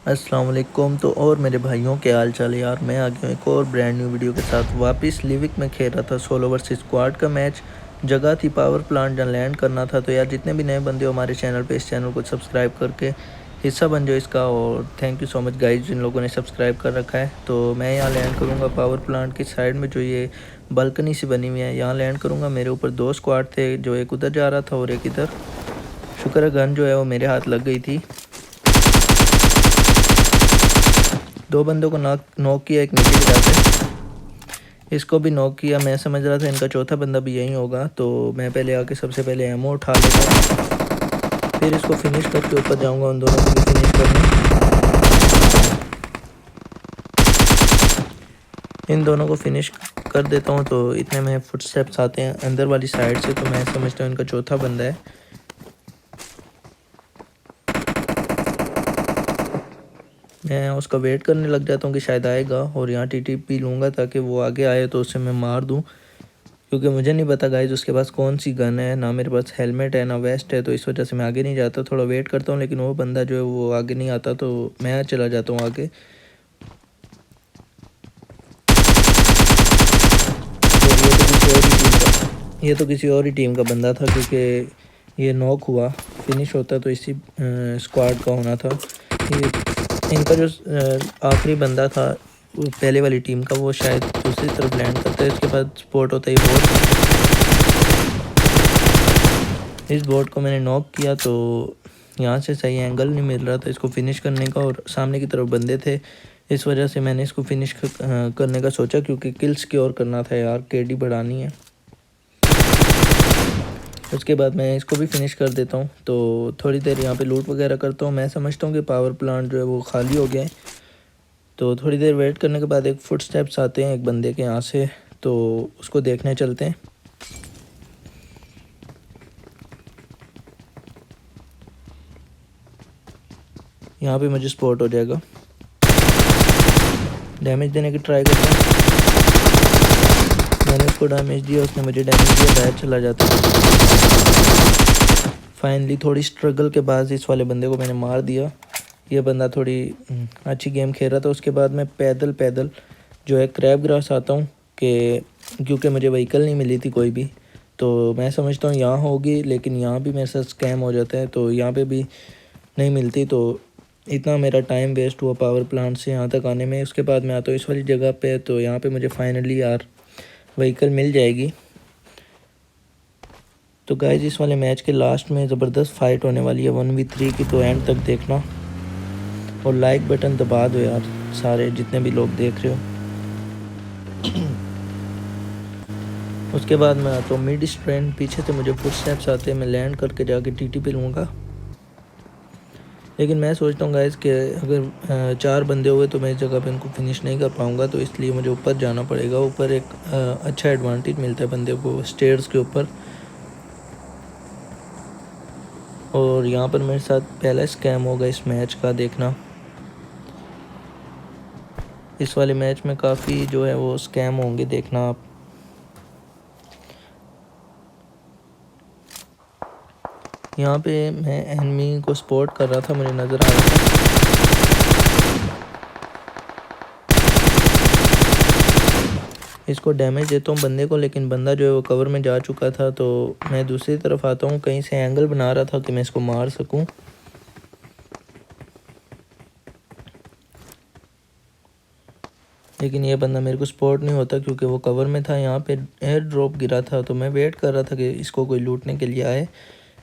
अस्सलाम वालेकुम। तो और मेरे भाइयों के हाल चाल यार, मैं आ गया हूँ एक और ब्रांड न्यू वीडियो के साथ वापस। लिविक में खेल रहा था सोलो वर्सेस स्क्वाड का मैच। जगह थी पावर प्लांट जहाँ लैंड करना था। तो यार जितने भी नए बंदे हो हमारे चैनल पे, इस चैनल को सब्सक्राइब करके हिस्सा बन जाओ इसका। और thank you so much guys जिन लोगों ने सब्सक्राइब कर रखा है। तो मैं यहाँ लैंड करूँगा पावर प्लांट की साइड में, जो ये बालकनी सी बनी हुई है, यहाँ लैंड करूँगा। मेरे ऊपर दो स्क्वाड थे, जो एक उधर जा रहा था और एक इधर। शुक्र है गन जो है वो मेरे हाथ लग गई थी। दो बंदों को नॉक किया, एक नीचे गिरा पे, इसको भी नॉक किया। मैं समझ रहा था इनका चौथा बंदा भी यही होगा, तो मैं पहले आके सबसे पहले एमो उठा लेता, फिर इसको फिनिश करके ऊपर जाऊंगा उन दोनों को भी फिनिश करने। इन दोनों को फिनिश कर देता हूँ। तो इतने में फुटस्टेप्स आते हैं अंदर वाली साइड से, तो मैं समझता हूँ इनका चौथा बंदा है। मैं उसका वेट करने लग जाता हूँ कि शायद आएगा, और यहाँ टीटीपी लूँगा ताकि वो आगे आए तो उसे मैं मार दूँ। क्योंकि मुझे नहीं पता गाइज उसके पास कौन सी गन है, ना मेरे पास हेलमेट है ना वेस्ट है, तो इस वजह से मैं आगे नहीं जाता, थोड़ा वेट करता हूँ। लेकिन वो बंदा जो है वो आगे नहीं आता, तो मैं चला जाता हूँ आगे। और ये तो किसी और ही टीम का बंदा था, क्योंकि ये नॉक हुआ। फिनिश होता तो इसी स्क्वाड का होना था। ये इनका जो आखिरी बंदा था वो पहले वाली टीम का, वो शायद दूसरी तरफ लैंड करता है। इसके बाद स्पॉट होता है बोट। इस बोट को मैंने नॉक किया, तो यहाँ से सही एंगल नहीं मिल रहा था इसको फिनिश करने का, और सामने की तरफ बंदे थे। इस वजह से मैंने इसको फिनिश करने का सोचा, क्योंकि किल सिक्योर करना था यार, केडी बढ़ानी है। उसके बाद मैं इसको भी फिनिश कर देता हूँ। तो थोड़ी देर यहाँ पे लूट वगैरह करता हूँ। मैं समझता हूँ कि पावर प्लांट जो है वो खाली हो गया है। तो थोड़ी देर वेट करने के बाद एक फुटस्टेप्स आते हैं एक बंदे के यहाँ से, तो उसको देखने चलते हैं। यहाँ पे मुझे स्पॉट हो जाएगा, डैमेज देने की ट्राई करता हूँ। मैंने उसको डैमेज दिया, उसने मुझे डैमेज दिया, बैठ चला जाता है। फाइनली थोड़ी स्ट्रगल के बाद इस वाले बंदे को मैंने मार दिया। ये बंदा थोड़ी अच्छी गेम खेल रहा था। उसके बाद मैं पैदल पैदल जो है क्रैब ग्रास आता हूँ, कि क्योंकि मुझे व्हीकल नहीं मिली थी कोई भी, तो मैं समझता हूँ यहाँ होगी, लेकिन यहाँ भी मेरे साथ स्कैम हो जाता है, तो यहाँ पे भी नहीं मिलती। तो इतना मेरा टाइम वेस्ट हुआ पावर प्लांट से यहाँ तक आने में। उसके बाद मैं आता हूँ इस वाली जगह पे, तो यहाँ पे मुझे फाइनली यार व्हीकल मिल जाएगी। तो गाइज इस वाले मैच के लास्ट में ज़बरदस्त फाइट होने वाली है 1v3 की, तो एंड तक देखना। और लाइक बटन दबा दो यार सारे जितने भी लोग देख रहे हो। उसके बाद मैं आता हूँ मिड स्ट्रेंड, पीछे से मुझे फुटस्टेप्स आते हैं, मैं लैंड करके जाके टीटी पे लूँगा। लेकिन मैं सोचता हूँ गाइस कि अगर 4 बंदे हुए तो मैं इस जगह पे इनको फिनिश नहीं कर पाऊँगा, तो इसलिए मुझे ऊपर जाना पड़ेगा। ऊपर एक अच्छा एडवांटेज मिलता है बंदे को स्टेयर्स के ऊपर। और यहाँ पर मेरे साथ पहला स्कैम होगा इस मैच का, देखना। इस वाले मैच में काफ़ी जो है वो स्कैम होंगे, देखना आप। यहाँ पे मैं एनिमी को स्पॉट कर रहा था, मुझे नज़र आ रहा था। इसको डैमेज देता हूँ बंदे को, लेकिन बंदा जो है वो कवर में जा चुका था। तो मैं दूसरी तरफ आता हूँ, कहीं से एंगल बना रहा था कि मैं इसको मार सकूँ। लेकिन ये बंदा मेरे को स्पॉट नहीं होता, क्योंकि वो कवर में था। यहाँ पे एयर ड्रॉप गिरा था, तो मैं वेट कर रहा था कि इसको कोई लूटने के लिए आए,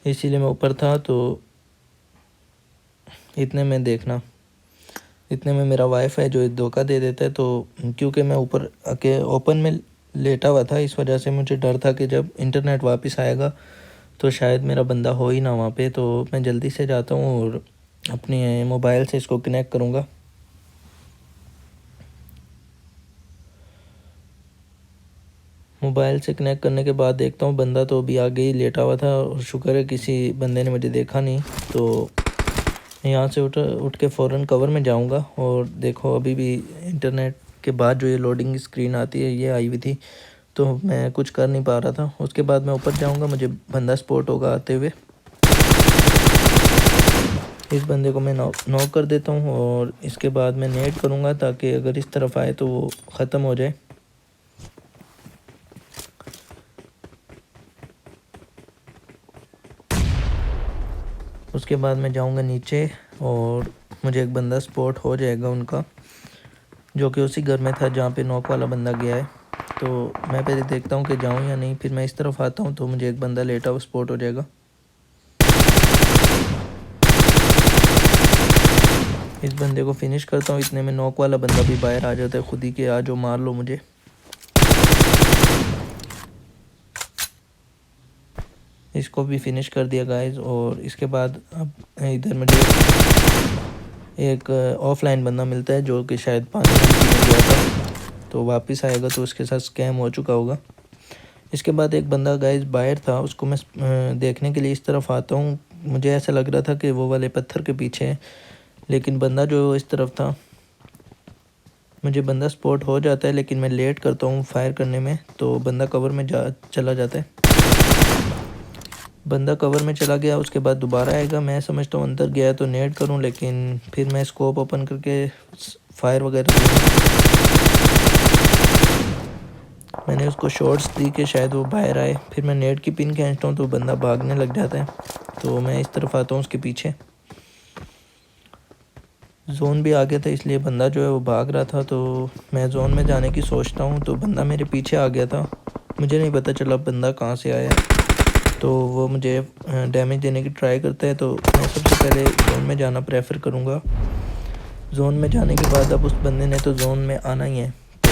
इसीलिए मैं ऊपर था। तो इतने में देखना, इतने में मेरा वाईफाई जो है धोखा दे देता है। तो क्योंकि मैं ऊपर आके ओपन में लेटा हुआ था, इस वजह से मुझे डर था कि जब इंटरनेट वापस आएगा तो शायद मेरा बंदा हो ही ना वहाँ पे। तो मैं जल्दी से जाता हूँ और अपने मोबाइल से इसको कनेक्ट करूँगा। मोबाइल से कनेक्ट करने के बाद देखता हूँ बंदा तो अभी आगे ही लेटा हुआ था, और शुक्र है किसी बंदे ने मुझे देखा नहीं। तो यहाँ से उठ के फ़ौरन कवर में जाऊँगा। और देखो अभी भी इंटरनेट के बाद जो ये लोडिंग स्क्रीन आती है ये आई हुई थी, तो मैं कुछ कर नहीं पा रहा था। उसके बाद मैं ऊपर जाऊँगा, मुझे बंदा स्पॉट होगा आते हुए। इस बंदे को मैं नॉक कर देता हूँ और इसके बाद मैं नेट करूँगा ताकि अगर इस तरफ आए तो वो ख़त्म हो जाए। उसके बाद मैं जाऊँगा नीचे और मुझे एक बंदा स्पॉट हो जाएगा उनका, जो कि उसी घर में था जहाँ पे नॉक वाला बंदा गया है। तो मैं पहले देखता हूँ कि जाऊँ या नहीं, फिर मैं इस तरफ आता हूँ तो मुझे एक बंदा लेटा हुआ स्पॉट हो जाएगा। इस बंदे को फिनिश करता हूँ, इतने में नॉक वाला बंदा भी बाहर आ जाता है खुद ही के, आ जाओ मार लो मुझे। इसको भी फिनिश कर दिया गाइस। और इसके बाद अब इधर मुझे एक ऑफलाइन बंदा मिलता है जो कि शायद पानी पीने गया था, तो वापस आएगा तो उसके साथ स्कैम हो चुका होगा। इसके बाद एक बंदा गाइस बाहर था, उसको मैं देखने के लिए इस तरफ आता हूँ। मुझे ऐसा लग रहा था कि वो वाले पत्थर के पीछे है, लेकिन बंदा जो इस तरफ था, मुझे बंदा स्पॉट हो जाता है लेकिन मैं लेट करता हूँ फायर करने में, तो बंदा कवर में चला जाता है। बंदा कवर में चला गया, उसके बाद दोबारा आएगा। मैं समझता हूँ अंदर गया है तो नेट करूँ, लेकिन फिर मैं स्कोप ओपन करके फायर वगैरह मैंने उसको शॉट्स दी कि शायद वो बाहर आए। फिर मैं नेट की पिन खींचता हूँ तो बंदा भागने लग जाता है, तो मैं इस तरफ आता हूँ उसके पीछे। जोन भी आ गया था इसलिए बंदा जो है वो भाग रहा था, तो मैं जोन में जाने की सोचता हूँ तो बंदा मेरे पीछे आ गया था। मुझे नहीं पता चला बंदा कहाँ से आया, तो वो मुझे डैमेज देने की ट्राई करता है। तो मैं सबसे पहले जोन में जाना प्रेफर करूँगा। जोन में जाने के बाद अब उस बंदे ने तो जोन में आना ही है, तो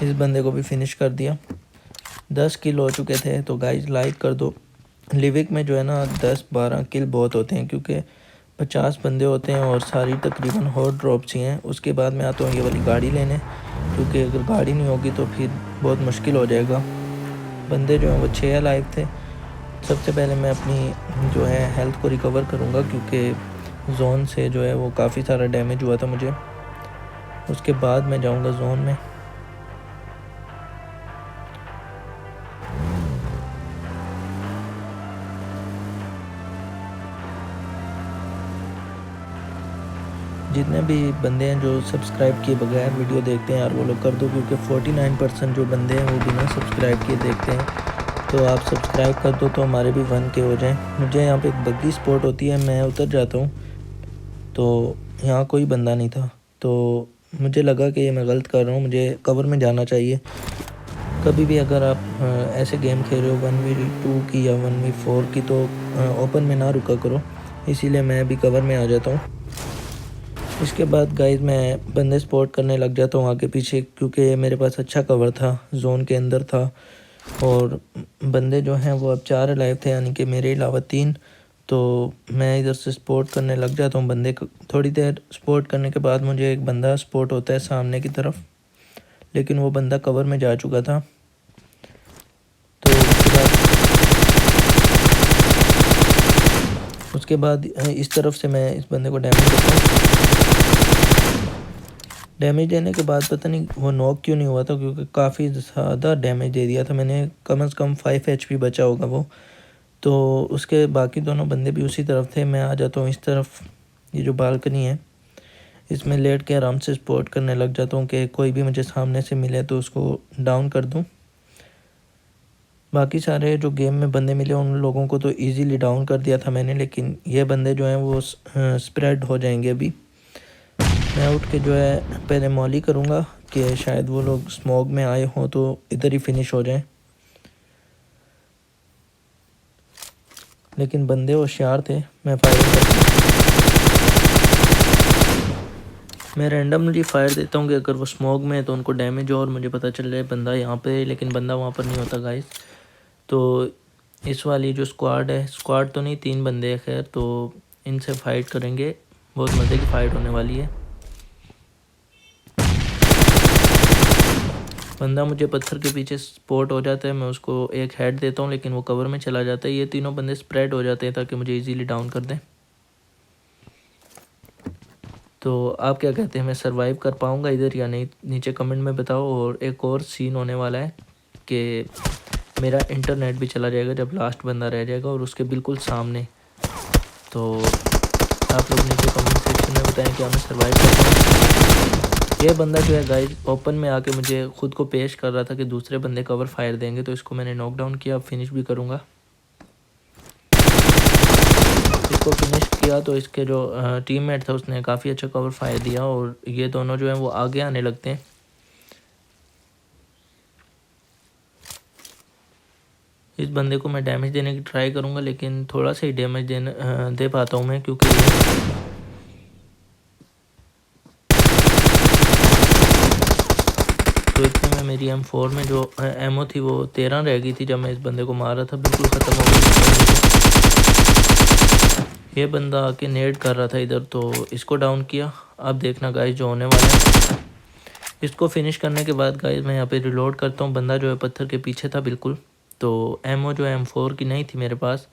इस बंदे को भी फिनिश कर दिया। 10 किल हो चुके थे। तो गाइस लाइक कर दो। लिविक में जो है ना 10-12 किल बहुत होते हैं, क्योंकि 50 बंदे होते हैं और सारी तकरीबन हॉट ड्रॉप्स ही हैं। उसके बाद मैं आता हूँ ये वाली गाड़ी लेने, क्योंकि अगर गाड़ी नहीं होगी तो फिर बहुत मुश्किल हो जाएगा। बंदे जो हैं वो 6 अलाइव थे। सबसे पहले मैं अपनी जो है हेल्थ को रिकवर करूँगा, क्योंकि जोन से जो है वो काफ़ी सारा डैमेज हुआ था मुझे। उसके बाद मैं जाऊँगा जोन में। जितने भी बंदे हैं जो सब्सक्राइब किए बगैर वीडियो देखते हैं यार, वो लोग कर दो, क्योंकि 49% जो बंदे हैं वो बिना सब्सक्राइब किए देखते हैं। तो आप सब्सक्राइब कर दो तो हमारे भी 1K हो जाएं। मुझे यहाँ पे एक बग्गी स्पॉट होती है, मैं उतर जाता हूँ, तो यहाँ कोई बंदा नहीं था, तो मुझे लगा कि ये मैं गलत कर रहा हूँ, मुझे कवर में जाना चाहिए। कभी भी अगर आप ऐसे गेम खेल रहे हो 1v2 की या 1v4 की, तो ओपन में ना रुका करो, इसीलिए मैं भी कवर में आ जाता हूँ। इसके बाद गाइस मैं बंदे स्पॉट करने लग जाता हूँ आगे पीछे, क्योंकि मेरे पास अच्छा कवर था, जोन के अंदर था। और बंदे जो हैं वो अब 4 अलाइव थे, यानी कि मेरे अलावा 3। तो मैं इधर से स्पॉट करने लग जाता हूँ बंदे को। थोड़ी देर स्पॉट करने के बाद मुझे एक बंदा स्पॉट होता है सामने की तरफ, लेकिन वो बंदा कवर में जा चुका था। तो उसके बाद इस तरफ से मैं इस बंदे को डैमेज देता हूँ। डैमेज देने के बाद पता नहीं वो नॉक क्यों नहीं हुआ था, क्योंकि काफ़ी ज़्यादा डैमेज दे दिया था मैंने, कम से कम 5 HP बचा होगा वो। तो उसके बाकी दोनों बंदे भी उसी तरफ थे। मैं आ जाता हूँ इस तरफ, ये जो बालकनी है इसमें लेट के आराम से स्पॉट करने लग जाता हूँ कि कोई भी मुझे सामने से मिले तो उसको डाउन कर दूँ। बाकी सारे जो गेम में बंदे मिले उन लोगों को तो इजीली डाउन कर दिया था मैंने, लेकिन ये बंदे जो हैं वो स्प्रेड हो जाएंगे अभी। मैं उठ के जो है पहले मॉली करूँगा कि शायद वो लोग स्मोक में आए हों तो इधर ही फिनिश हो जाए, लेकिन बंदे होशियार थे। मैं फायरिंग करता मैं रैंडमली फायर देता हूँ कि अगर वो स्मोक में है तो उनको डैमेज हो और मुझे पता चल जाए बंदा यहाँ पे है, लेकिन बंदा वहाँ पर नहीं होता गाइस। तो इस वाली जो स्क्वाड है, स्क्वाड तो नहीं 3 बंदे हैं खैर, तो इनसे फाइट करेंगे, बहुत मज़े की फ़ाइट होने वाली है। बंदा मुझे पत्थर के पीछे स्पॉट हो जाता है, मैं उसको एक हेड देता हूँ लेकिन वो कवर में चला जाता है। ये तीनों बंदे स्प्रेड हो जाते हैं ताकि मुझे इजीली डाउन कर दें। तो आप क्या कहते हैं, मैं सरवाइव कर पाऊँगा इधर या नहीं, नीचे कमेंट में बताओ। और एक और सीन होने वाला है कि मेरा इंटरनेट भी चला जाएगा जब लास्ट बंदा रह जाएगा और उसके बिल्कुल सामने तो आप लोग नीचे कमेंट सेक्शन में बताएं कि मैं सर्वाइव कर पाऊँ। ये बंदा जो है गाइस ओपन में आके मुझे खुद को पेश कर रहा था कि दूसरे बंदे कवर फायर देंगे, तो इसको मैंने नॉकडाउन किया। अब फिनिश भी करूँगा। इसको फिनिश किया तो इसके जो टीममेट था उसने काफ़ी अच्छा कवर फायर दिया और ये दोनों जो हैं वो आगे आने लगते हैं। इस बंदे को मैं डैमेज देने की ट्राई करूंगा, लेकिन थोड़ा सा ही डैमेज दे पाता हूं मैं, क्योंकि तो इतने में मेरी M4 में जो एमओ थी वो 13 रह गई थी जब मैं इस बंदे को मार रहा था। बिल्कुल ख़त्म हो गई। ये बंदा आके नेड कर रहा था इधर, तो इसको डाउन किया। अब देखना गाइस जो होने वाला है। इसको फिनिश करने के बाद गाइस मैं यहाँ पे रिलोड करता हूँ। बंदा जो है पत्थर के पीछे था बिल्कुल। तो एमओ जो M4 की नहीं थी मेरे पास।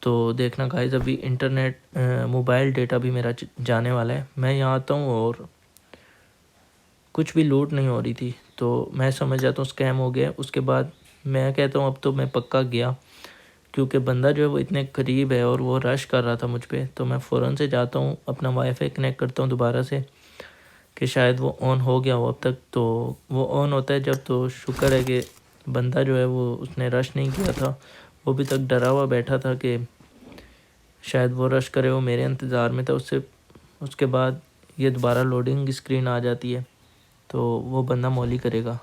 तो देखना गाइस अभी इंटरनेट मोबाइल डेटा भी मेरा जाने वाला है। मैं यहाँ आता हूँ और कुछ भी लूट नहीं हो रही थी, तो मैं समझ जाता हूँ स्कैम हो गया। उसके बाद मैं कहता हूँ अब तो मैं पक्का गया, क्योंकि बंदा जो है वो इतने करीब है और वो रश कर रहा था मुझ पर। तो मैं फ़ौरन से जाता हूँ, अपना वाईफाई कनेक्ट करता हूँ दोबारा से कि शायद वो ऑन हो गया हो अब तक। तो वो ऑन होता है जब, तो शुक्र है कि बंदा जो है वो उसने रश नहीं किया था। वो अभी तक डरा हुआ बैठा था कि शायद वो रश करे, वो मेरे इंतज़ार में था। उसके बाद ये दोबारा लोडिंग स्क्रीन आ जाती है, तो वो बंदा मौली करेगा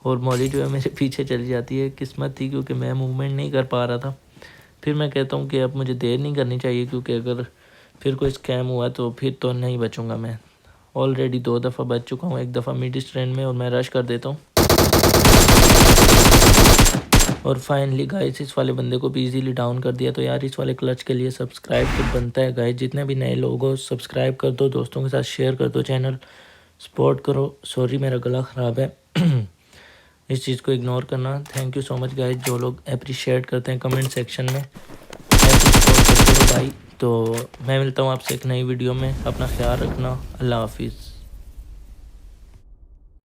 और मौली जो है मेरे पीछे चली जाती है। किस्मत थी क्योंकि मैं मूवमेंट नहीं कर पा रहा था। फिर मैं कहता हूँ कि अब मुझे देर नहीं करनी चाहिए, क्योंकि अगर फिर कोई स्कैम हुआ तो फिर तो नहीं बचूँगा मैं। ऑलरेडी 2 दफ़ा बच चुका हूँ, एक दफ़ा मिड स्ट्रेंड में, और मैं रश कर देता हूँ। और फाइनली गाइस इस वाले बंदे को भी इजीली डाउन कर दिया। तो यार इस वाले क्लच के लिए सब्सक्राइब तो बनता है गाइस। जितने भी नए लोग हो सब्सक्राइब कर दो, दोस्तों के साथ शेयर कर दो, चैनल सपोर्ट करो। सॉरी मेरा गला ख़राब है इस चीज़ को इग्नोर करना। Thank you so much guys जो लोग अप्रिशिएट करते हैं कमेंट सेक्शन में, ऐसे सपोर्ट करते हो भाई। तो मैं मिलता हूँ आपसे एक नई वीडियो में। अपना ख्याल रखना। अल्लाह हाफिज़।